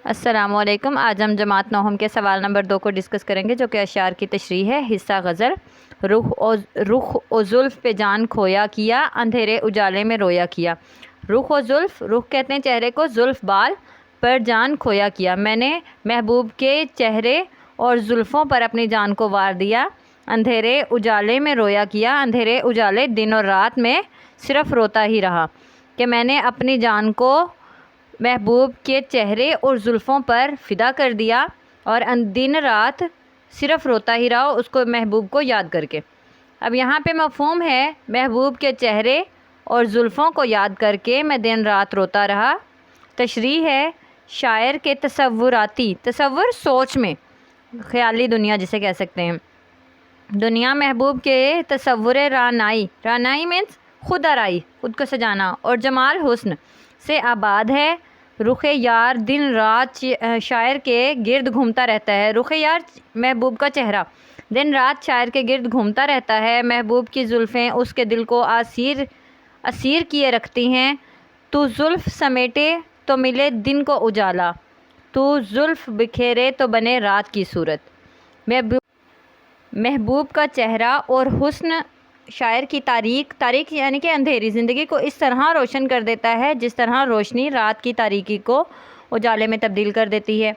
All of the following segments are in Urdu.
السلام علیکم۔ آج ہم جماعت نوہم کے سوال نمبر 2 کو ڈسکس کریں گے، جو کہ اشعار کی تشریح ہے۔ حصہ غزل۔ رخ و زلف پہ جان کھویا کیا، اندھیرے اجالے میں رویا کیا۔ رخ و زلف، رخ کہتے ہیں چہرے کو، زلف بال، پر جان کھویا کیا۔ میں نے محبوب کے چہرے اور زلفوں پر اپنی جان کو وار دیا، اندھیرے اجالے میں رویا کیا۔ اندھیرے اجالے، دن اور رات میں صرف روتا ہی رہا کہ میں نے اپنی جان کو محبوب کے چہرے اور زلفوں پر فدا کر دیا، اور دن رات صرف روتا ہی رہا اس کو، محبوب کو یاد کر کے۔ اب یہاں پہ مفہوم ہے محبوب کے چہرے اور زلفوں کو یاد کر کے میں دن رات روتا رہا۔ تشریح ہے شاعر کے تصوراتی، تصور سوچ میں، خیالی دنیا جسے کہہ سکتے ہیں، دنیا محبوب کے تصور رعنائی، رعنائی مینس خود آرائی، خود کو سجانا، اور جمال حسن سے آباد ہے۔ رخ یار دن رات شاعر کے گرد گھومتا رہتا ہے۔ رخ یار محبوب کا چہرہ دن رات شاعر کے گرد گھومتا رہتا ہے۔ محبوب کی زلفیں اس کے دل کو اسیر کیے رکھتی ہیں۔ تو زلف سمیٹے تو ملے دن کو اجالا، تو زلف بکھیرے تو بنے رات کی صورت۔ محبوب کا چہرہ اور حسن شاعر کی تاریک یعنی کہ اندھیری زندگی کو اس طرح روشن کر دیتا ہے جس طرح روشنی رات کی تاریکی کو اجالے میں تبدیل کر دیتی ہے۔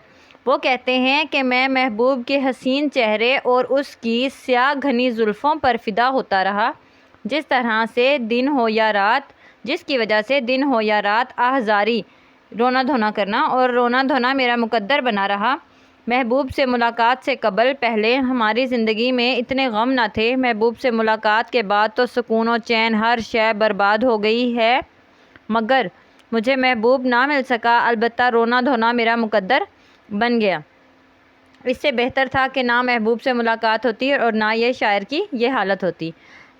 وہ کہتے ہیں کہ میں محبوب کے حسین چہرے اور اس کی سیاہ گھنی زلفوں پر فدا ہوتا رہا، جس طرح سے دن ہو یا رات، جس کی وجہ سے دن ہو یا رات آہزاری، رونا دھونا کرنا، اور رونا دھونا میرا مقدر بنا رہا۔ محبوب سے ملاقات سے قبل پہلے ہماری زندگی میں اتنے غم نہ تھے، محبوب سے ملاقات کے بعد تو سکون و چین ہر شے برباد ہو گئی ہے، مگر مجھے محبوب نہ مل سکا، البتہ رونا دھونا میرا مقدر بن گیا۔ اس سے بہتر تھا کہ نہ محبوب سے ملاقات ہوتی اور نہ یہ شاعر کی یہ حالت ہوتی۔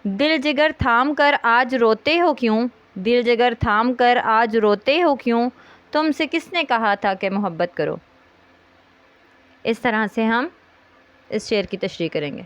دل جگر تھام کر آج روتے ہو کیوں، دل جگر تھام کر آج روتے ہو کیوں، تم سے کس نے کہا تھا کہ محبت کرو۔ اس طرح سے ہم اس شعر کی تشریح کریں گے۔